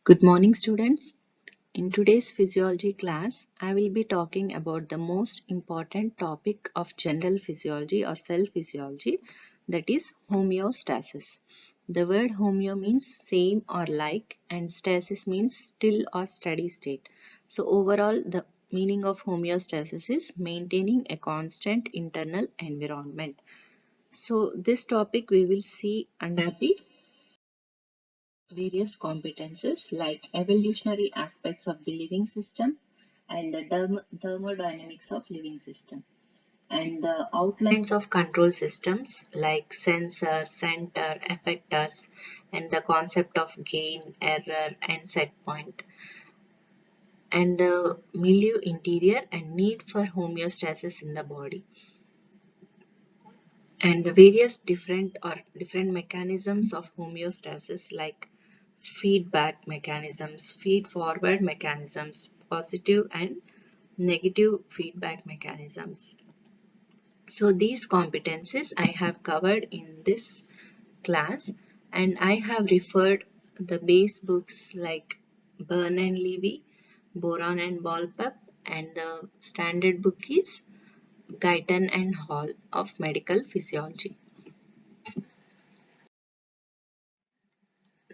Good morning, students. In today's physiology class, I will be talking about the most important topic of general physiology or cell physiology, that is homeostasis. The word homeo means same or like, and stasis means still or steady state. So overall, the meaning of homeostasis is maintaining a constant internal environment. So this topic we will see under the various competences like evolutionary aspects of the living system and the thermodynamics of living system, and the outlines of control systems like sensor, center, effectors, and the concept of gain, error, and set point, and the milieu interior and need for homeostasis in the body, and the various different mechanisms of homeostasis like feedback mechanisms, feed forward mechanisms, positive and negative feedback mechanisms. So these competencies I have covered in this class, and I have referred the base books like Byrne and Levy, Boron and Ballpup, and the standard book is Guyton and Hall of Medical Physiology.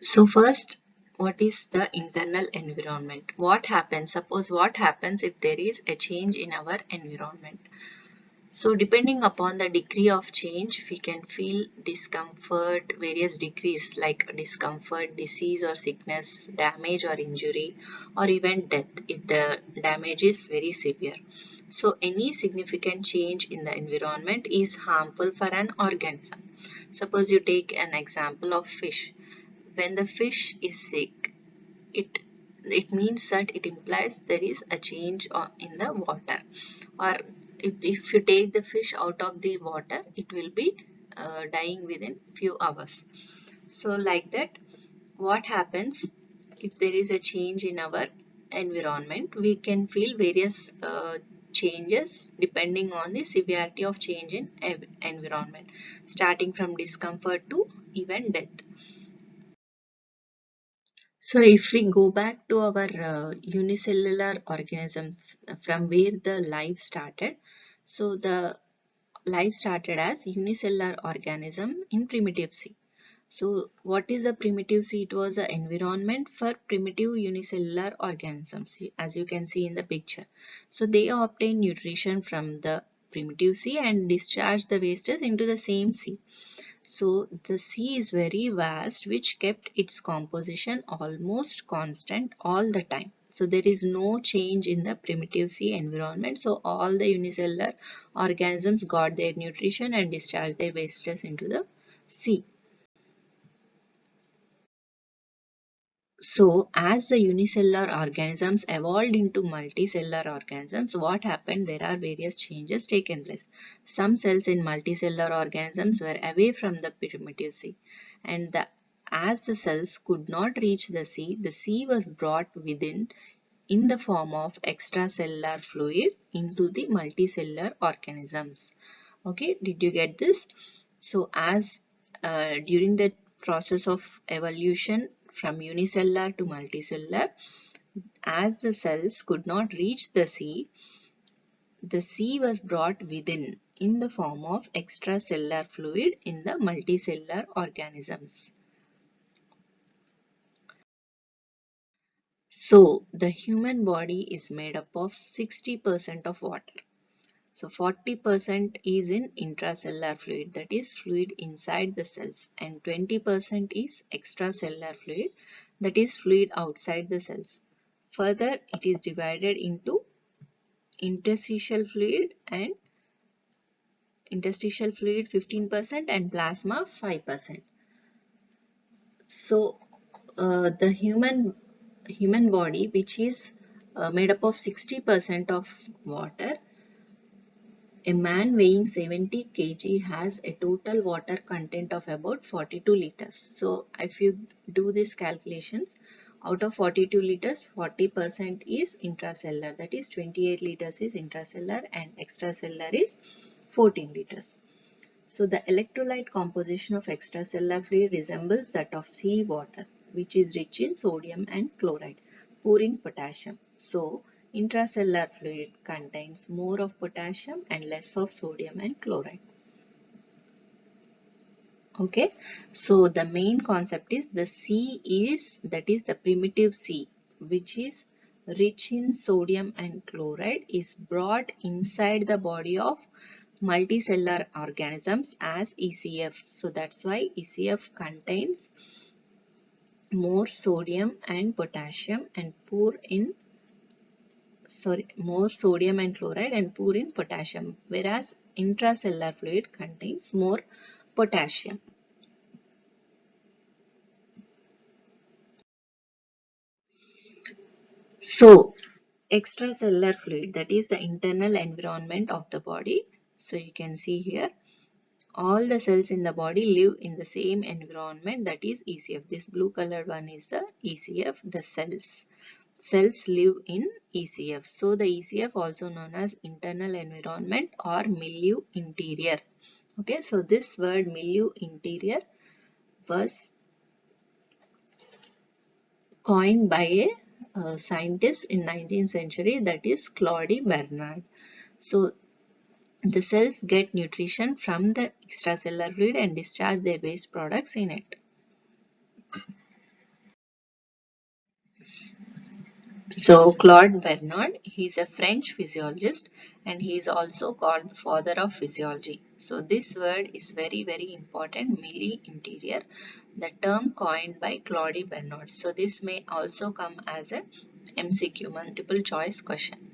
So first, what is the internal environment? What happens? Suppose what happens if there is a change in our environment? So depending upon the degree of change, we can feel discomfort, various degrees like discomfort, disease or sickness, damage or injury, or even death if the damage is very severe. So any significant change in the environment is harmful for an organism. Suppose you take an example of fish. When the fish is sick, it it means that it implies there is a change in the water, or if you take the fish out of the water, it will be dying within few hours. So like that, what happens if there is a change in our environment? We can feel various changes depending on the severity of change in environment, starting from discomfort to even death. So if we go back to our unicellular organism from where the life started, so the life started as unicellular organism in primitive sea. So what is a primitive sea? It was an environment for primitive unicellular organisms, as you can see in the picture. So they obtain nutrition from the primitive sea and discharge the wastes into the same sea. So the sea is very vast, which kept its composition almost constant all the time. So there is no change in the primitive sea environment. So all the unicellular organisms got their nutrition and discharged their wastes into the sea. So as the unicellular organisms evolved into multicellular organisms, what happened? There are various changes taken place. Some cells in multicellular organisms were away from the primitive sea, and as the cells could not reach the sea was brought within in the form of extracellular fluid into the multicellular organisms. Okay, did you get this? So as during the process of evolution from unicellular to multicellular, as the cells could not reach the sea was brought within in the form of extracellular fluid in the multicellular organisms. So the human body is made up of 60% of water. So 40% is in intracellular fluid, that is fluid inside the cells, and 20% is extracellular fluid, that is fluid outside the cells. Further, it is divided into interstitial fluid 15% and plasma 5%. So the human body, which is made up of 60% of water, a man weighing 70 kg has a total water content of about 42 liters. So if you do these calculations, out of 42 liters, 40% is intracellular, that is 28 liters is intracellular and extracellular is 14 liters. So the electrolyte composition of extracellular fluid resembles that of sea water. which is rich in sodium and chloride, poor in potassium. So intracellular fluid contains more of potassium and less of sodium and chloride. Okay, so the main concept is the C is, that is the primitive C, which is rich in sodium and chloride, is brought inside the body of multicellular organisms as ECF. So that's why ECF contains more sodium and potassium and more sodium and chloride and poor in potassium, whereas intracellular fluid contains more potassium. So extracellular fluid, that is the internal environment of the body. So you can see here all the cells in the body live in the same environment, that is ECF. This blue colored one is the ECF, the cells. Cells live in ECF. So the ECF also known as internal environment or milieu interior. Okay, so this word milieu interior was coined by a scientist in 19th century, that is Claude Bernard. So the cells get nutrition from the extracellular fluid and discharge their waste products in it. So Claude Bernard, he is a French physiologist and he is also called the father of physiology. So this word is very important, milieu interior, the term coined by Claude Bernard. So this may also come as a MCQ, multiple choice question.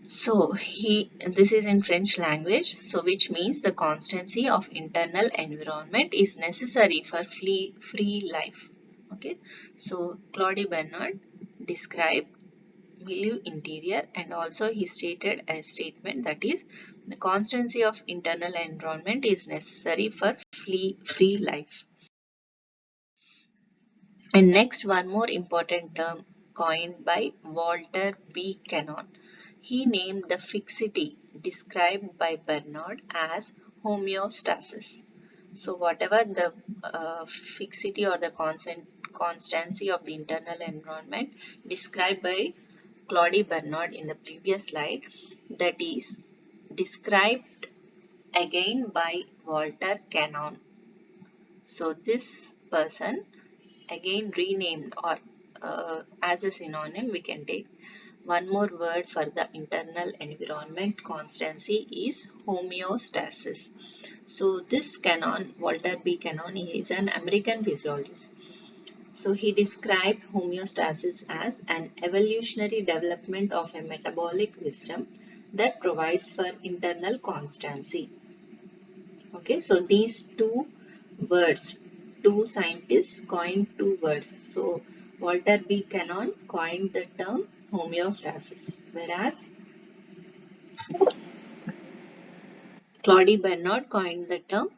So this is in French language, so which means the constancy of internal environment is necessary for free life. Okay, so Claude Bernard described milieu interior and also he stated a statement, that is the constancy of internal environment is necessary for free life. And next, one more important term coined by Walter B. Cannon. He named the fixity described by Bernard as homeostasis. So whatever the fixity or the constancy of the internal environment described by Claude Bernard in the previous slide, that is described again by Walter Cannon. So this person again renamed, or as a synonym we can take one more word for the internal environment constancy is homeostasis. So this Cannon, Walter B. Cannon, he is an American physiologist. So he described homeostasis as an evolutionary development of a metabolic system that provides for internal constancy. Okay, so these two words, two scientists coined two words. So Walter B. Cannon coined the term homeostasis, whereas Claude Bernard coined the term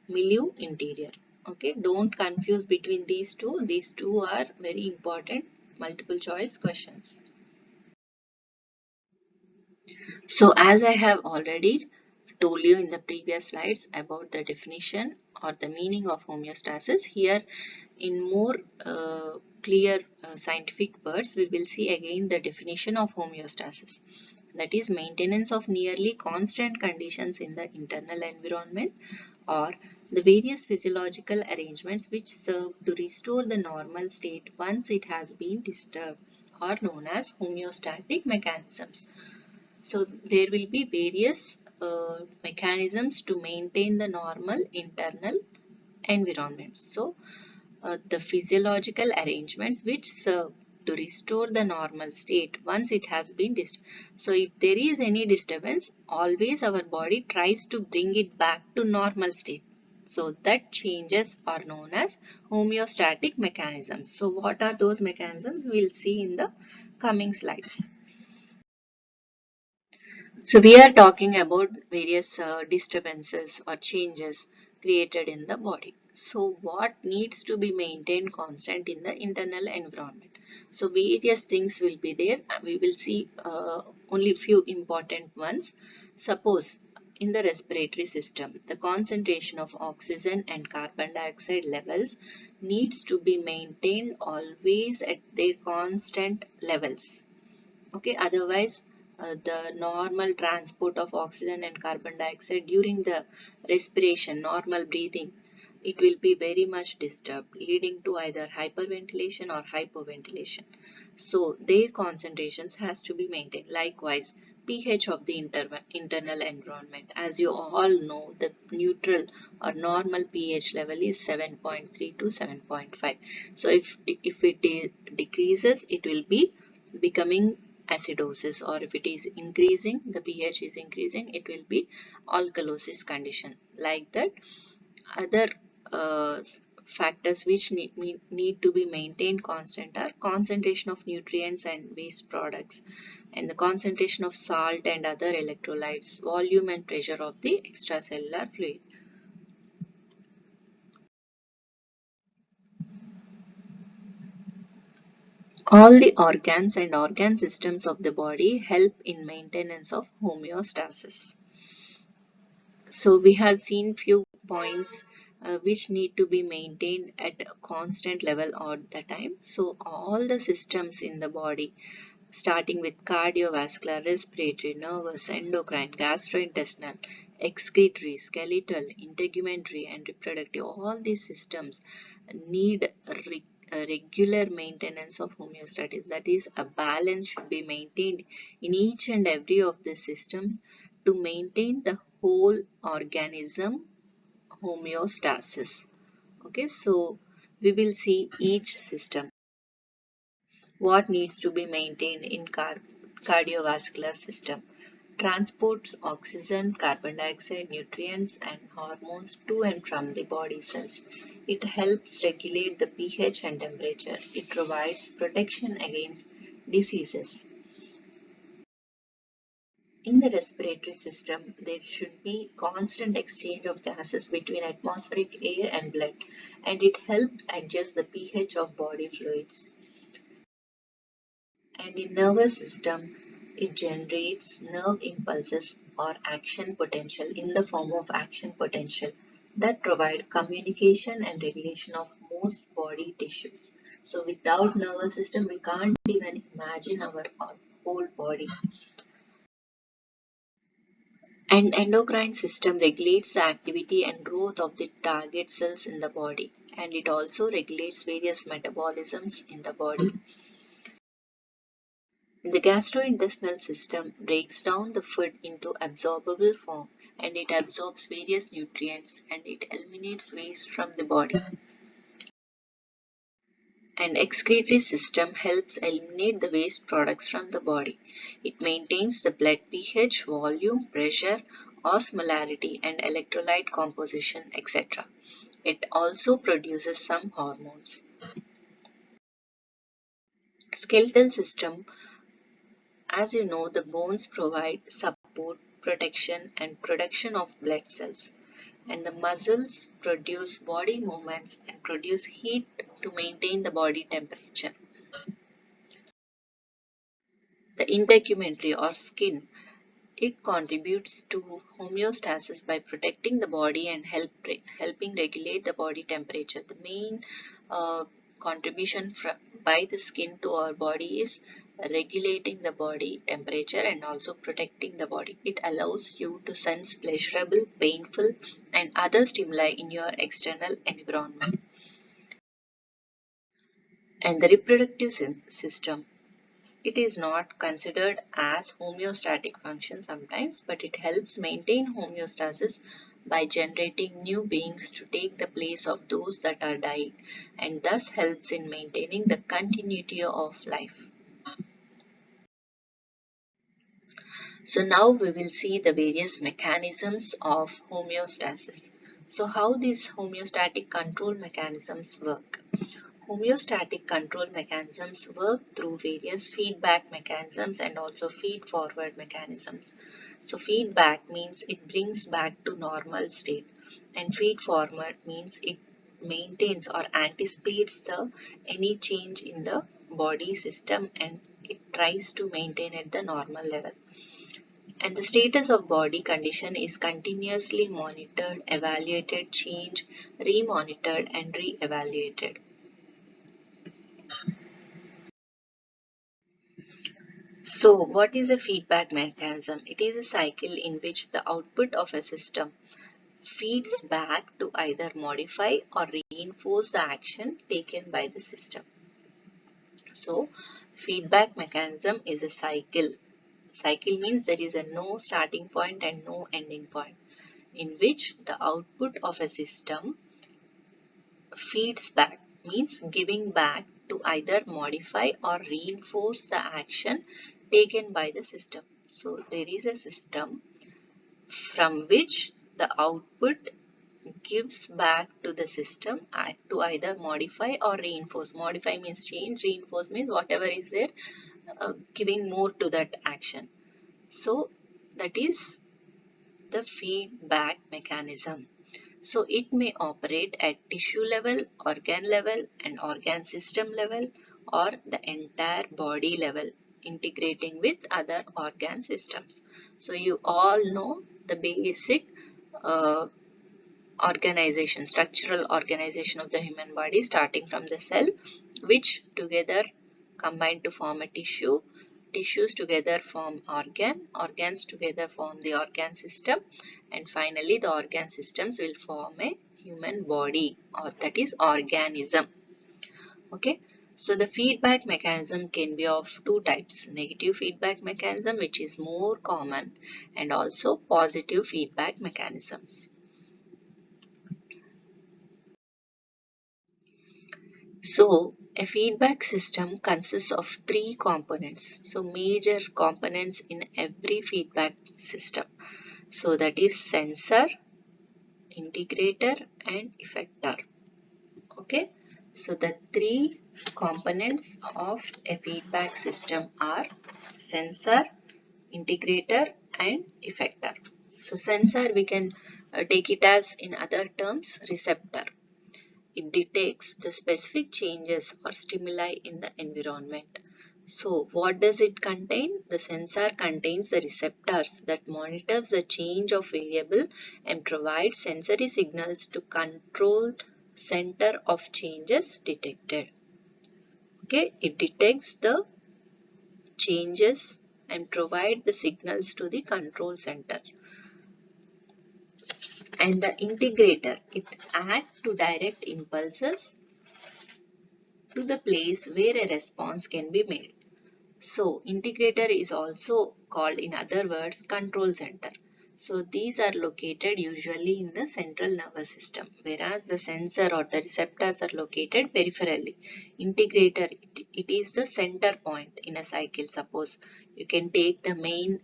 milieu interior. Okay, don't confuse between these two. These two are very important multiple choice questions. So as I have already told you in the previous slides about the definition or the meaning of homeostasis, here in more clear scientific words, we will see again the definition of homeostasis. That is maintenance of nearly constant conditions in the internal environment or the various physiological arrangements which serve to restore the normal state once it has been disturbed, are known as homeostatic mechanisms. So there will be various mechanisms to maintain the normal internal environment. So the physiological arrangements which serve to restore the normal state once it has been disturbed. So if there is any disturbance, always our body tries to bring it back to normal state. So that changes are known as homeostatic mechanisms. So what are those mechanisms? We'll see in the coming slides. So we are talking about various disturbances or changes created in the body. So what needs to be maintained constant in the internal environment? So various things will be there. We will see only few important ones. Suppose In the respiratory system, the concentration of oxygen and carbon dioxide levels needs to be maintained always at their constant levels. Okay, otherwise the normal transport of oxygen and carbon dioxide during the respiration, normal breathing, it will be very much disturbed, leading to either hyperventilation or hypoventilation. So their concentrations has to be maintained. Likewise, pH of the internal environment. As you all know, the neutral or normal pH level is 7.3 to 7.5. So if it decreases, it will be becoming acidosis, or if it is increasing, the pH is increasing, it will be alkalosis condition. Like that, other uh, factors which need to be maintained constant are concentration of nutrients and waste products, and the concentration of salt and other electrolytes, volume and pressure of the extracellular fluid. All the organs and organ systems of the body help in maintenance of homeostasis. So we have seen few points which need to be maintained at a constant level all the time. So all the systems in the body, starting with cardiovascular, respiratory, nervous, endocrine, gastrointestinal, excretory, skeletal, integumentary, and reproductive, all these systems need a regular maintenance of homeostasis. That is, a balance should be maintained in each and every of the systems to maintain the whole organism homeostasis. Okay, so we will see each system. What needs to be maintained in cardiovascular system? Transports oxygen, carbon dioxide, nutrients and hormones to and from the body cells. It helps regulate the pH and temperature. It provides protection against diseases. In the respiratory system, there should be constant exchange of gases between atmospheric air and blood, and it helps adjust the pH of body fluids. And in nervous system, it generates nerve impulses or action potential in the form of action potential that provide communication and regulation of most body tissues. So without nervous system, we can't even imagine our whole body. And endocrine system regulates the activity and growth of the target cells in the body, and it also regulates various metabolisms in the body. The gastrointestinal system breaks down the food into absorbable form, and it absorbs various nutrients and it eliminates waste from the body. And excretory system helps eliminate the waste products from the body. It maintains the blood pH, volume, pressure, osmolarity and electrolyte composition, etc. It also produces some hormones. Skeletal system. As you know, the bones provide support, protection and production of blood cells, and the muscles produce body movements and produce heat to maintain the body temperature. The integumentary or skin, it contributes to homeostasis by protecting the body and helping regulate the body temperature. The main uh, contribution by the skin to our body is regulating the body temperature and also protecting the body. It allows you to sense pleasurable, painful, and other stimuli in your external environment. And the reproductive system. It is not considered as homeostatic function sometimes, but it helps maintain homeostasis by generating new beings to take the place of those that are dying, and thus helps in maintaining the continuity of life. So now we will see the various mechanisms of homeostasis. So how these homeostatic control mechanisms work? Homeostatic control mechanisms work through various feedback mechanisms and also feed-forward mechanisms. So feedback means it brings back to normal state, and feed-forward means it maintains or anticipates any change in the body system and it tries to maintain at the normal level. And the status of body condition is continuously monitored, evaluated, changed, re-monitored and re-evaluated. So, what is a feedback mechanism? It is a cycle in which the output of a system feeds back to either modify or reinforce the action taken by the system. So, feedback mechanism is a cycle. Cycle means there is a no starting point and no ending point, in which the output of a system feeds back, means giving back to either modify or reinforce the action taken by the system. So there is a system from which the output gives back to the system to either modify or reinforce. Modify means change, reinforce means whatever is there, giving more to that action. So that is the feedback mechanism. So it may operate at tissue level, and organ system level, or the entire body level, integrating with other organ systems. So you all know the basic uh, organization, structural organization of the human body, starting from the cell, which together combine to form a tissue, tissues together form organs together form the organ system, and finally the organ systems will form a human body, or that is organism. Okay. So the feedback mechanism can be of two types: negative feedback mechanism, which is more common, and also positive feedback mechanisms. So, a feedback system consists of three components. So, major components in every feedback system. So, that is sensor, integrator, and effector. Okay. So, the three components of a feedback system are sensor, integrator, and effector. So, sensor we can take it as, in other terms, receptor. It detects the specific changes or stimuli in the environment. So what does it contain? The sensor contains the receptors that monitors the change of variable and provides sensory signals to control center of changes detected. Okay, it detects the changes and provide the signals to the control center. And the integrator, it acts to direct impulses to the place where a response can be made. So, integrator is also called, in other words, control center. So, these are located usually in the central nervous system, whereas the sensor or the receptors are located peripherally. Integrator, it is the center point in a cycle. Suppose you can take the main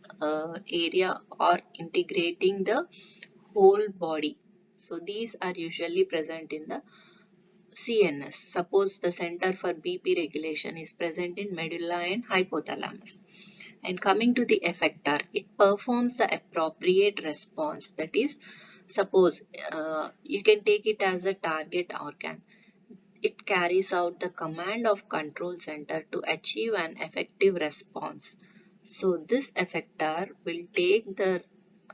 area or integrating the whole body. So, these are usually present in the CNS. Suppose the center for BP regulation is present in medulla and hypothalamus. And coming to the effector, it performs the appropriate response. That is, suppose you can take it as a target organ. It carries out the command of control center to achieve an effective response. So this effector will take the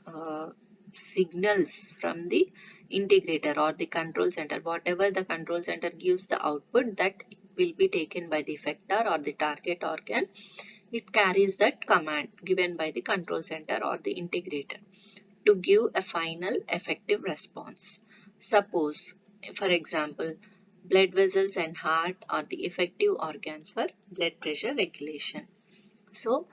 uh, signals from the integrator or the control center. Whatever the control center gives the output, that will be taken by the effector or the target organ. It carries that command given by the control center or the integrator to give a final effective response. Suppose, for example, blood vessels and heart are the effective organs for blood pressure regulation. So,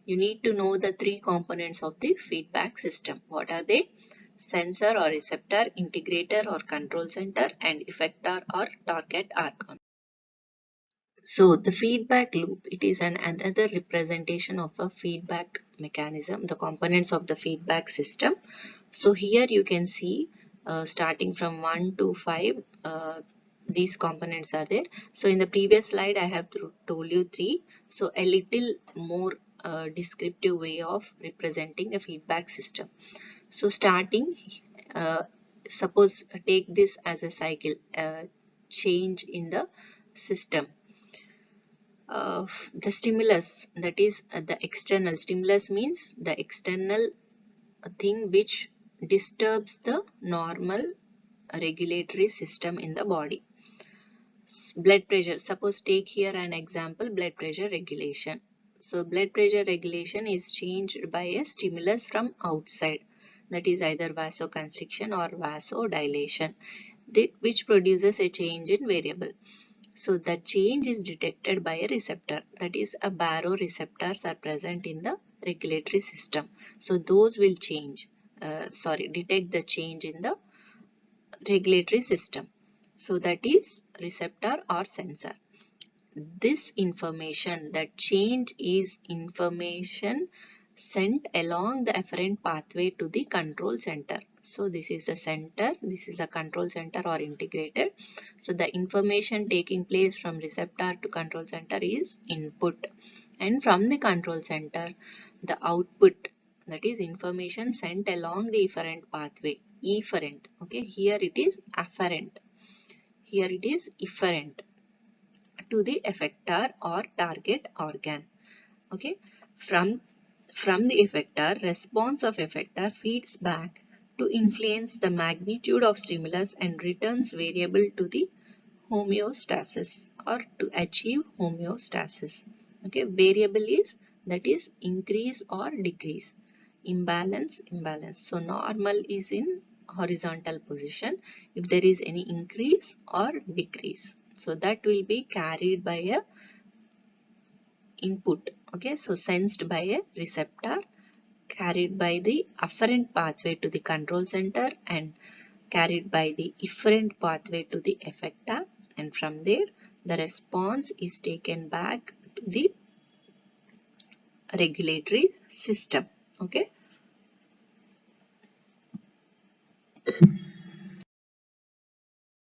you need to know the three components of the feedback system. What are they? Sensor or receptor, integrator or control center, and effector or target organ. So the feedback loop, it is another representation of a feedback mechanism, the components of the feedback system. So here you can see starting from 1 to 5, these components are there. So in the previous slide I have told you 3. So a little more descriptive way of representing a feedback system. So starting, uh, suppose take this as a cycle, change in the system. the stimulus, that is the external stimulus, means the external thing which disturbs the normal regulatory system in the body. Blood pressure, suppose take here an example, blood pressure regulation. So blood pressure regulation is changed by a stimulus from outside, that is either vasoconstriction or vasodilation, which produces a change in variable. So the change is detected by a receptor, that is a baroreceptors are present in the regulatory system. So those will detect the change in the regulatory system. So that is receptor or sensor. This information, that change is information sent along the afferent pathway to the control center. So this is a center, this is a control center or integrated. So the information taking place from receptor to control center is input, and from the control center the output, that is information sent along the efferent pathway, efferent. Okay, here it is afferent, here it is efferent to the effector or target organ. Okay, from the effector, response of effector feeds back to influence the magnitude of stimulus and returns variable to the homeostasis or to achieve homeostasis. Okay, variable is, that is increase or decrease, imbalance, imbalance. So normal is in horizontal position. If there is any increase or decrease, so that will be carried by a input. Okay, so sensed by a receptor, carried by the afferent pathway to the control center, and carried by the efferent pathway to the effector, and from there the response is taken back to the regulatory system. Okay,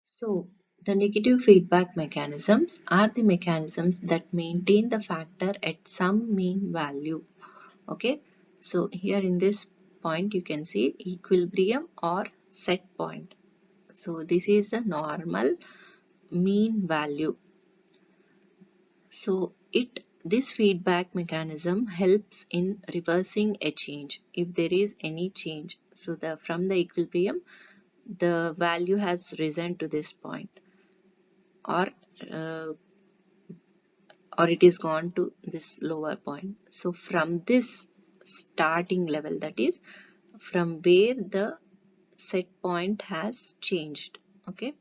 so the negative feedback mechanisms are the mechanisms that maintain the factor at some mean value. Okay, so here in this point you can see equilibrium or set point. So this is the normal mean value. So this feedback mechanism helps in reversing a change if there is any change. So from the equilibrium the value has risen to this point, or uh, or it is gone to this lower point. So from this starting level, that is from where the set point has changed. Okay,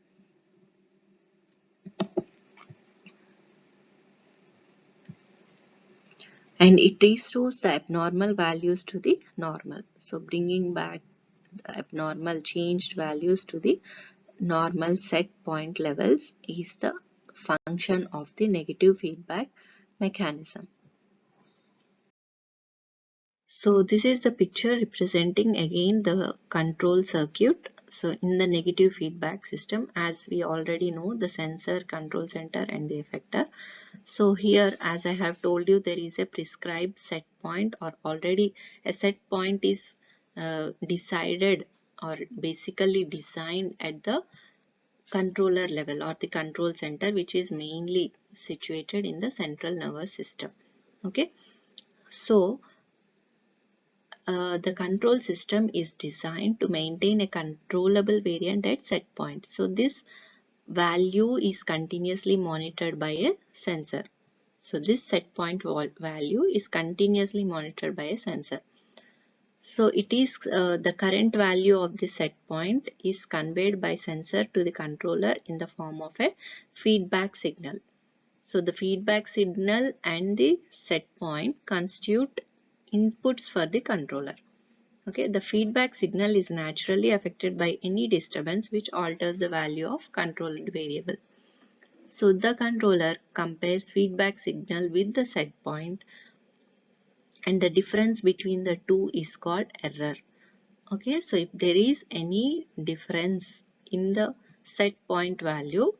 and it restores the abnormal values to the normal. So bringing back the abnormal changed values to the normal set point levels is the function of the negative feedback mechanism. So this is the picture representing again the control circuit. So in the negative feedback system, as we already know, the sensor, control center and the effector. So here, as I have told you, there is a prescribed set point, or already a set point is decided or basically designed at the controller level or the control center, which is mainly situated in the central nervous system. Okay, so the control system is designed to maintain a controllable variant at set point. So this value is continuously monitored by a sensor. So this set point value is continuously monitored by a sensor. So it is the current value of the set point is conveyed by sensor to the controller in the form of a feedback signal. So the feedback signal and the set point constitute inputs for the controller. Okay, the feedback signal is naturally affected by any disturbance which alters the value of controlled variable. So the controller compares feedback signal with the set point, and the difference between the two is called error. Okay, so if there is any difference in the set point value,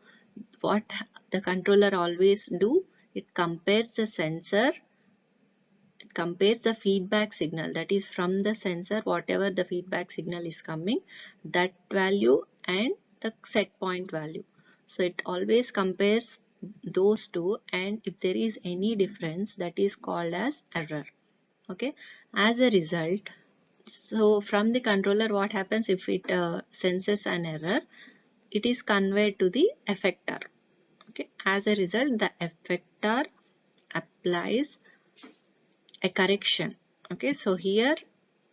what the controller always do, it compares the sensor, it compares the feedback signal, that is from the sensor, whatever the feedback signal is coming, that value and the set point value. So it always compares those two, and if there is any difference, that is called as error. Okay, as a result, so from the controller, what happens if it senses an error, it is conveyed to the effector. Okay, as a result, the effector applies a correction. Okay, so here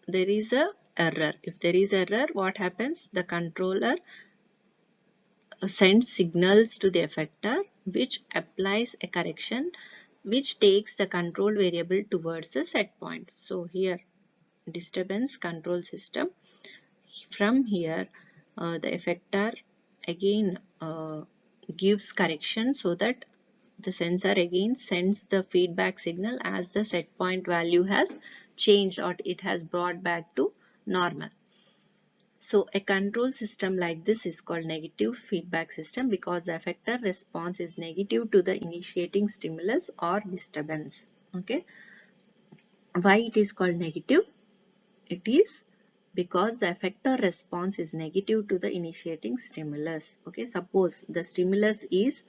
there is a error. If there is error, what happens? The controller sends signals to the effector, which applies a correction, which takes the control variable towards the set point. So here, disturbance control system. From here, the effector again gives correction, so that the sensor again sends the feedback signal as the set point value has changed or it has brought back to normal. So a control system like this is called negative feedback system, because the effector response is negative to the initiating stimulus or disturbance. Okay, why it is called negative? It is because the effector response is negative to the initiating stimulus. Okay, suppose the stimulus is,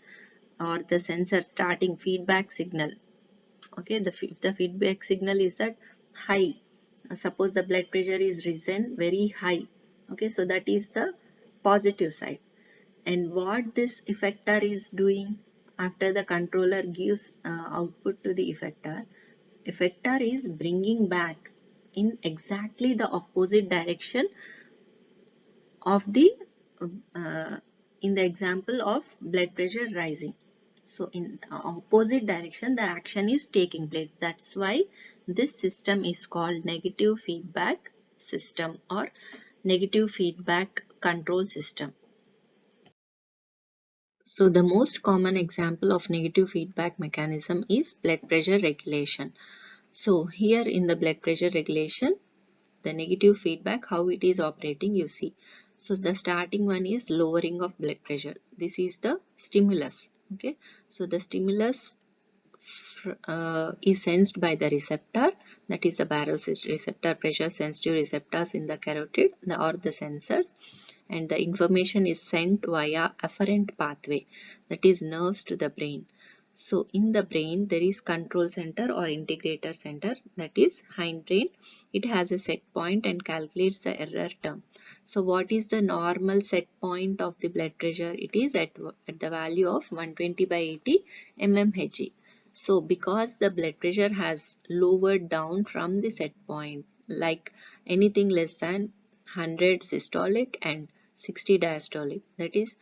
or the sensor starting feedback signal. Okay, the feedback signal is at high. Suppose the blood pressure is risen very high. Okay, so that is the positive side. And what this effector is doing after the controller gives output to the effector is bringing back in exactly the opposite direction of the uh, in the example of blood pressure rising. So in the opposite direction the action is taking place. That's why this system is called negative feedback system or negative feedback control system. So the most common example of negative feedback mechanism is blood pressure regulation. So here in the blood pressure regulation, the negative feedback, how it is operating, you see. So the starting one is lowering of blood pressure. This is the stimulus. Okay, so the stimulus is sensed by the receptor, that is the baroreceptor, pressure sensitive receptors in the carotid or the sensors, and the information is sent via afferent pathway, that is nerves, to the brain. So in the brain there is control center or integrator center, that is hindbrain. It has a set point and calculates the error term. So what is the normal set point of the blood pressure? It is at the value of 120 by 80 mmHg. So because the blood pressure has lowered down from the set point, like anything less than 100 systolic and 60 diastolic, that is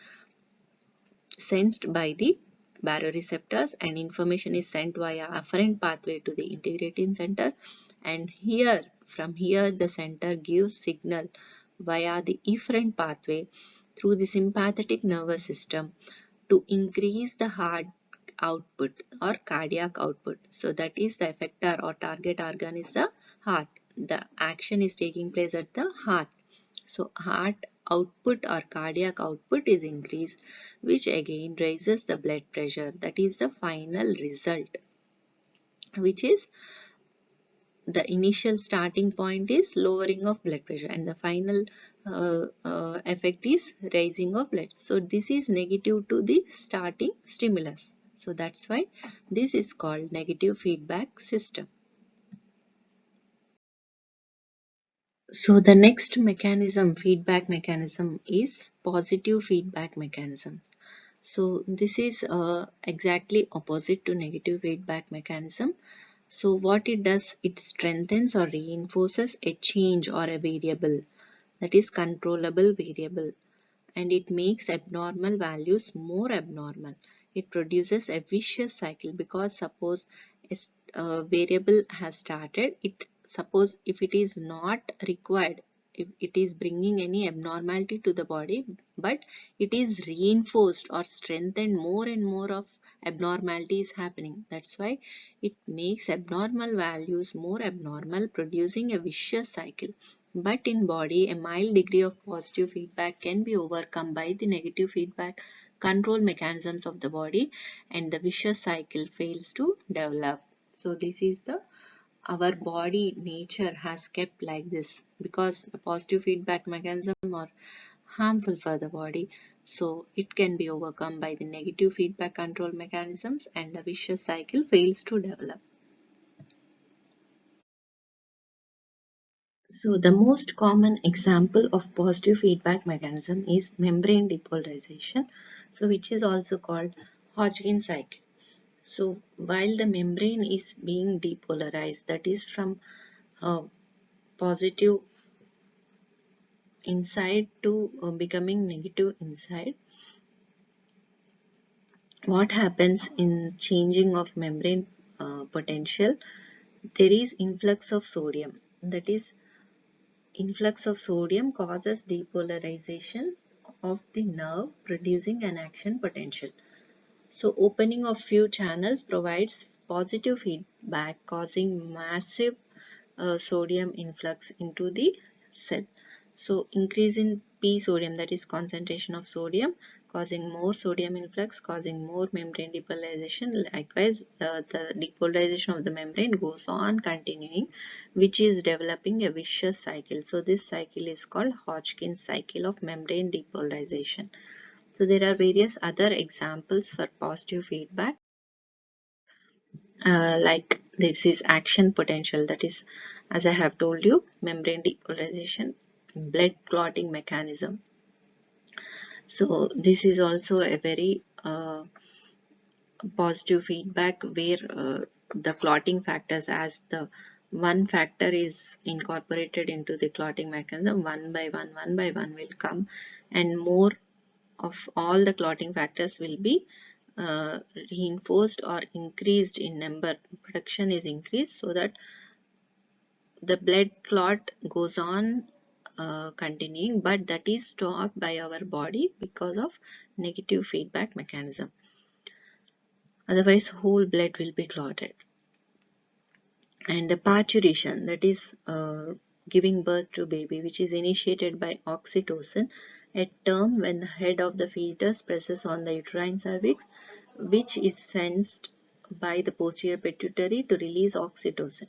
sensed by the baroreceptors, and information is sent via afferent pathway to the integrating center, and here from here the center gives signal via the efferent pathway through the sympathetic nervous system to increase the heart output or cardiac output. So that is the effector or target organ is the heart. The action is taking place at the heart. So heart output or cardiac output is increased, which again raises the blood pressure. That is the final result, which is the initial starting point is lowering of blood pressure and the final effect is raising of blood. So this is negative to the starting stimulus. So that's why this is called negative feedback system. So the next mechanism, feedback mechanism, is positive feedback mechanism. So this is exactly opposite to negative feedback mechanism. So what it does, it strengthens or reinforces a change or a variable, that is controllable variable, and it makes abnormal values more abnormal. It produces a vicious cycle, because suppose a variable has started, it suppose if it is not required, if it is bringing any abnormality to the body, but it is reinforced or strengthened, more and more of abnormality is happening. That's why it makes abnormal values more abnormal, producing a vicious cycle. But in body, a mild degree of positive feedback can be overcome by the negative feedback control mechanisms of the body, and the vicious cycle fails to develop. So this is the our body nature has kept like this, because the positive feedback mechanism are harmful for the body. So it can be overcome by the negative feedback control mechanisms and the vicious cycle fails to develop. So the most common example of positive feedback mechanism is membrane depolarization, so which is also called Hodgkin cycle. So while the membrane is being depolarized, that is from positive inside to becoming negative inside, what happens in changing of membrane potential? There is influx of sodium. That is, influx of sodium causes depolarization of the nerve, producing an action potential. So opening of few channels provides positive feedback, causing massive sodium influx into the cell. So increase in P sodium, that is concentration of sodium, causing more sodium influx, causing more membrane depolarization. Likewise, the depolarization of the membrane goes on continuing, which is developing a vicious cycle. So this cycle is called Hodgkin cycle of membrane depolarization. So there are various other examples for positive feedback, like this is action potential, that is, as I have told you, membrane depolarization, blood clotting mechanism. So this is also a very positive feedback where the clotting factors, as the one factor is incorporated into the clotting mechanism, one by one will come, and more of all the clotting factors will be reinforced or increased in number. Production is increased so that the blood clot goes on continuing, but that is stopped by our body because of negative feedback mechanism. Otherwise, whole blood will be clotted. And the parturition, that is giving birth to baby, which is initiated by oxytocin, a term when the head of the fetus presses on the uterine cervix, which is sensed by the posterior pituitary to release oxytocin.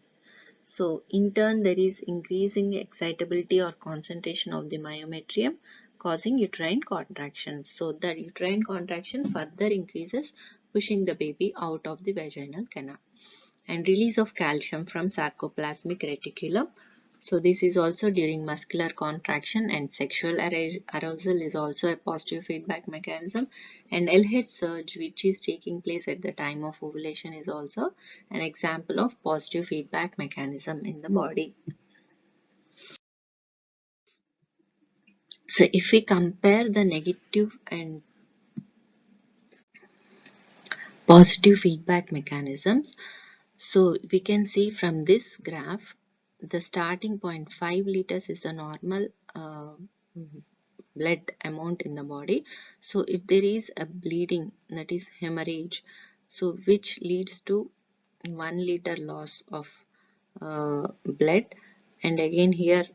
So in turn, there is increasing excitability or concentration of the myometrium, causing uterine contractions. So the uterine contraction further increases, pushing the baby out of the vaginal canal. And release of calcium from sarcoplasmic reticulum. So this is also during muscular contraction, and sexual arousal is also a positive feedback mechanism. And LH surge, which is taking place at the time of ovulation, is also an example of positive feedback mechanism in the body. So if we compare the negative and positive feedback mechanisms, so we can see from this graph, the starting point 5 liters is the normal blood amount in the body. So if there is a bleeding, that is hemorrhage, so which leads to 1 liter loss of blood, and again here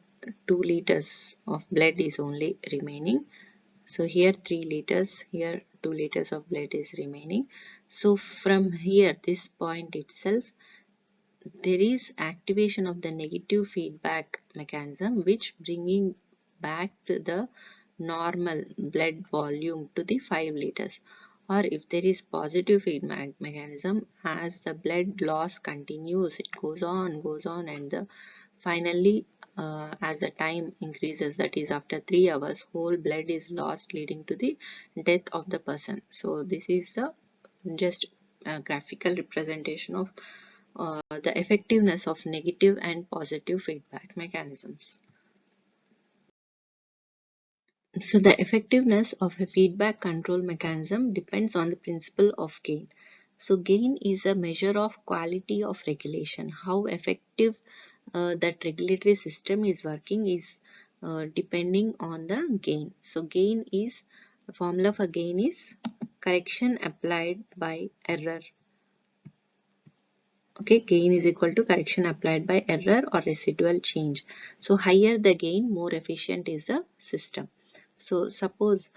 2 liters of blood is only remaining. So here 3 liters, here 2 liters of blood is remaining. So from here, this point itself, there is activation of the negative feedback mechanism, which bringing back to the normal blood volume to the 5 liters. Or if there is positive feedback mechanism, as the blood loss continues, it goes on, and the finally as the time increases, that is after 3 hours, whole blood is lost, leading to the death of the person. So this is the just graphical representation of the effectiveness of negative and positive feedback mechanisms. So the effectiveness of a feedback control mechanism depends on the principle of gain. So gain is a measure of quality of regulation. How effective that regulatory system is working is depending on the gain. So gain is, the formula for gain is correction applied by error. Okay, gain is equal to correction applied by error or residual change. So higher the gain, more efficient is the system. So suppose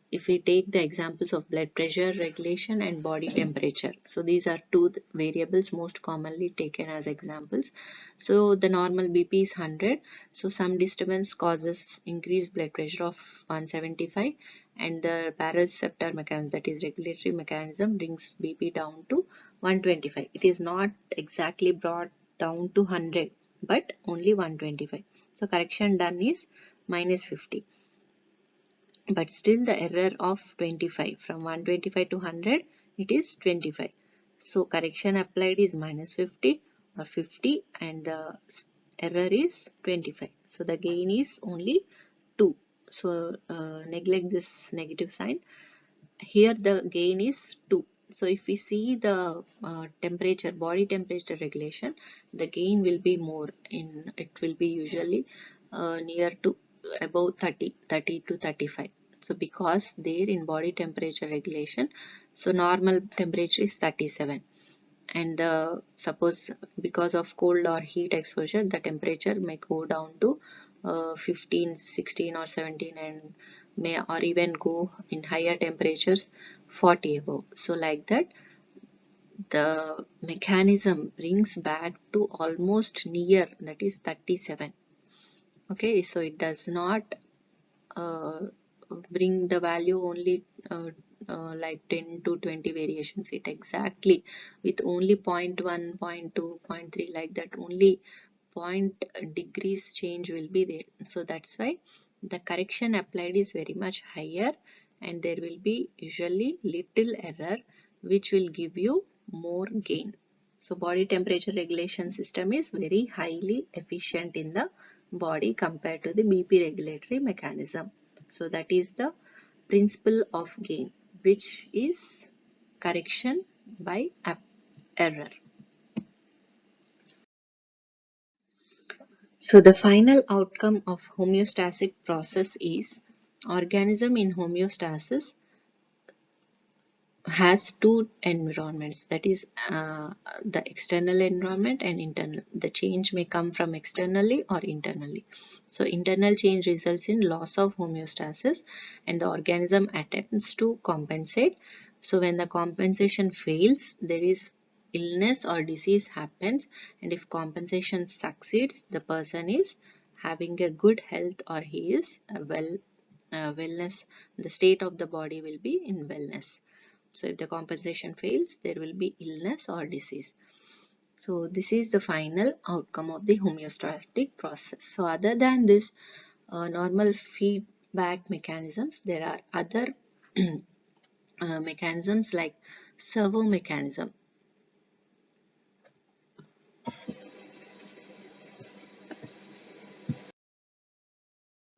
if we take the examples of blood pressure regulation and body temperature, so these are two variables most commonly taken as examples. So the normal BP is 100, so some disturbance causes increased blood pressure of 175, and the baroreceptor mechanism, that is regulatory mechanism, brings BP down to 125. It is not exactly brought down to 100 but only 125. So correction done is -50, but still the error of 25, from 125 to 100 it is 25. So correction applied is -50 or 50, and the error is 25. So the gain is only 2. So neglect this negative sign. Here the gain is 2. So if we see the temperature, body temperature regulation, the gain will be more. It will be usually near to above 30 to 35. So because there in body temperature regulation, so normal temperature is 37, and suppose because of cold or heat exposure, the temperature may go down to 15, 16 or 17, and may or even go in higher temperatures 40 above. So like that the mechanism brings back to almost near, that is 37. Okay, so it does not uh, bring the value only like 10 to 20 variations. It exactly with only 0 0.1, 0 0.2, 0 0.3, like that, only point degrees change will be there. So that's why the correction applied is very much higher, and there will be usually little error, which will give you more gain. So body temperature regulation system is very highly efficient in the body compared to the BP regulatory mechanism. So that is the principle of gain, which is correction by error. So the final outcome of homeostatic process is organism in homeostasis has two environments, that is the external environment and internal. The change may come from externally or internally. So internal change results in loss of homeostasis, and the organism attempts to compensate. So when the compensation fails, there is illness or disease happens, and if compensation succeeds, the person is having a good health, or he is wellness. The state of the body will be in wellness. So if the compensation fails, there will be illness or disease. So this is the final outcome of the homeostatic process. So other than this normal feedback mechanisms, there are other mechanisms like servo mechanism.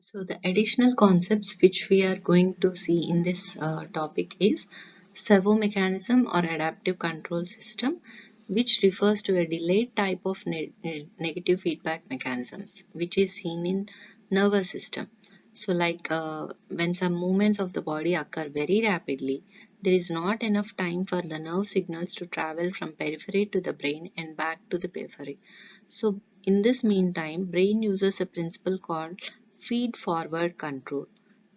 So the additional concepts which we are going to see in this topic is servo mechanism or adaptive control system, which refers to a delayed type of negative feedback mechanisms which is seen in nervous system. So like when some movements of the body occur very rapidly, there is not enough time for the nerve signals to travel from periphery to the brain and back to the periphery. So in this meantime, brain uses a principle called feed forward control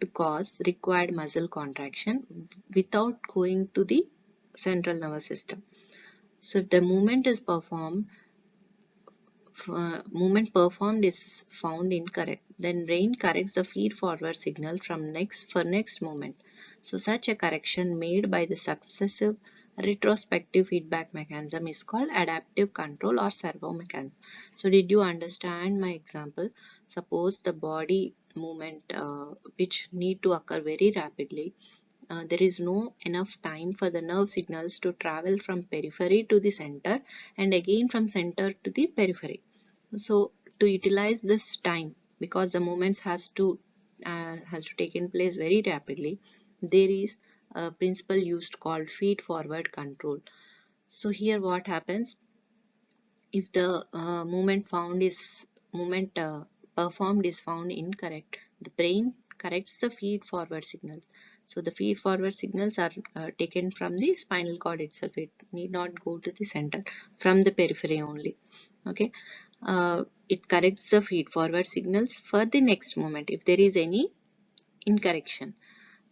to cause required muscle contraction without going to the central nervous system. So if the movement performed is found incorrect, then brain corrects the feed forward signal from next movement. So such a correction made by the successive retrospective feedback mechanism is called adaptive control or servo mechanism. So did you understand my example? Suppose the body movement which need to occur very rapidly, there is no enough time for the nerve signals to travel from periphery to the center and again from center to the periphery. So to utilize this time, because the movements has to take in place very rapidly, there is a principle used called feed forward control. So here what happens, if the movement performed is found incorrect, the brain corrects the feed forward signals. So the feed forward signals are taken from the spinal cord itself. It need not go to the center, from the periphery only. Okay, it corrects the feed forward signals for the next moment if there is any incorrection.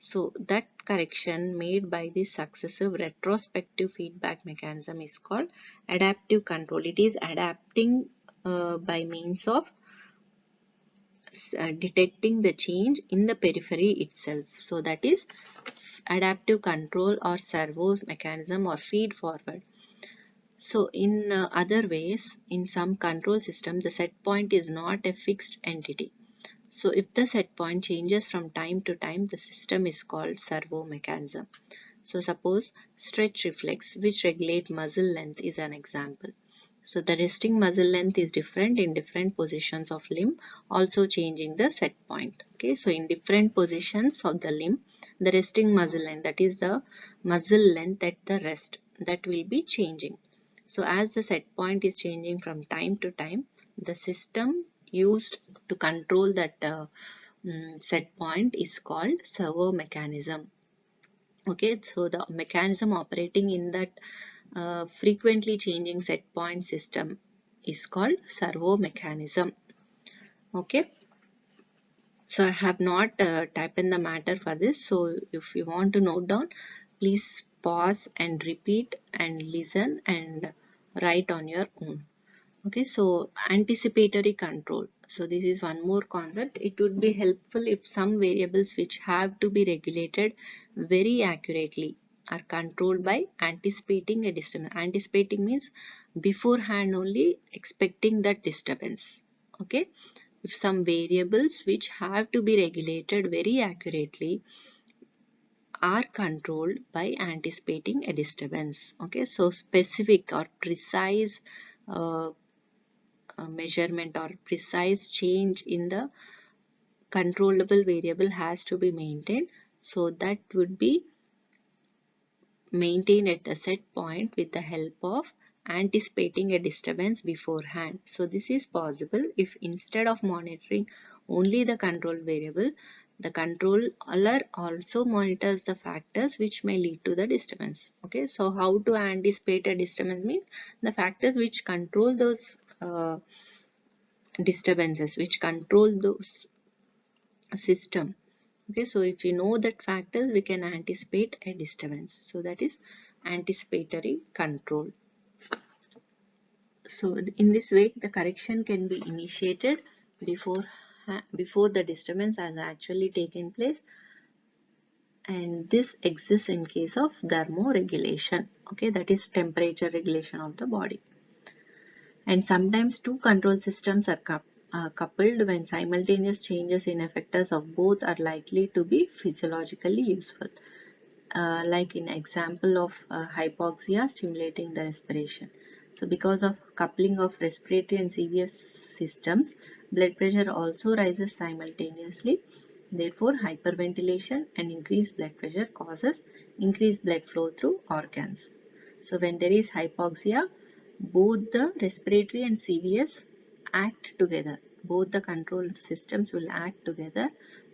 So that correction made by this successive retrospective feedback mechanism is called adaptive control. It is adapting by means of detecting the change in the periphery itself. So that is adaptive control or servo mechanism or feed forward. So in other ways, in some control system, the set point is not a fixed entity. So if the set point changes from time to time, the system is called servo mechanism. So suppose stretch reflex, which regulate muscle length, is an example. So the resting muscle length is different in different positions of limb, also changing the set point. Okay, so in different positions of the limb, the resting muscle length, that is the muscle length at the rest, that will be changing. So as the set point is changing from time to time, the system used to control that set point is called servo mechanism. Okay, so the mechanism operating in that frequently changing set point system is called servo mechanism. Okay, so I have not typed in the matter for this. So if you want to note down, please pause and repeat and listen and write on your own. Okay, so anticipatory control. So this is one more concept. It would be helpful if some variables which have to be regulated very accurately are controlled by anticipating a disturbance. Anticipating means beforehand only expecting that disturbance. Okay, if some variables which have to be regulated very accurately are controlled by anticipating a disturbance. Okay, so specific or precise measurement or precise change in the controllable variable has to be maintained. So that would be maintained at a set point with the help of anticipating a disturbance beforehand. So this is possible if instead of monitoring only the control variable, the controller also monitors the factors which may lead to the disturbance. Okay, so how to anticipate a disturbance means the factors which control those disturbances, which control those system. Okay, so if you know that factors, we can anticipate a disturbance. So that is anticipatory control. So in this way, the correction can be initiated before before the disturbance has actually taken place, and this exists in case of thermoregulation. Okay, that is temperature regulation of the body. And sometimes two control systems are coupled when simultaneous changes in effectors of both are likely to be physiologically useful. Like in example of hypoxia stimulating the respiration. So because of coupling of respiratory and CVS systems, blood pressure also rises simultaneously. Therefore, hyperventilation and increased blood pressure causes increased blood flow through organs. So when there is hypoxia, both the respiratory and CVS act together. Both the control systems will act together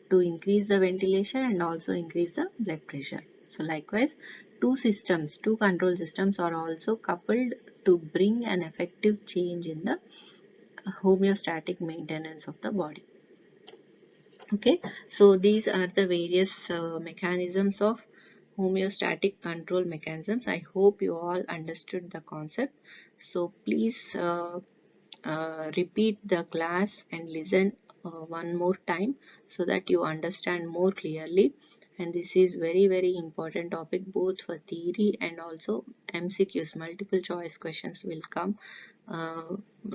to increase the ventilation and also increase the blood pressure. So likewise, two control systems are also coupled to bring an effective change in the homeostatic maintenance of the body. Okay, so these are the various mechanisms of homeostatic control mechanisms. I hope you all understood the concept. So please repeat the class and listen one more time so that you understand more clearly. And this is very important topic both for theory and also MCQs. Multiple choice questions will come.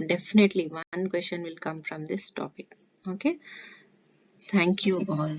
Definitely one question will come from this topic. Okay, thank you all.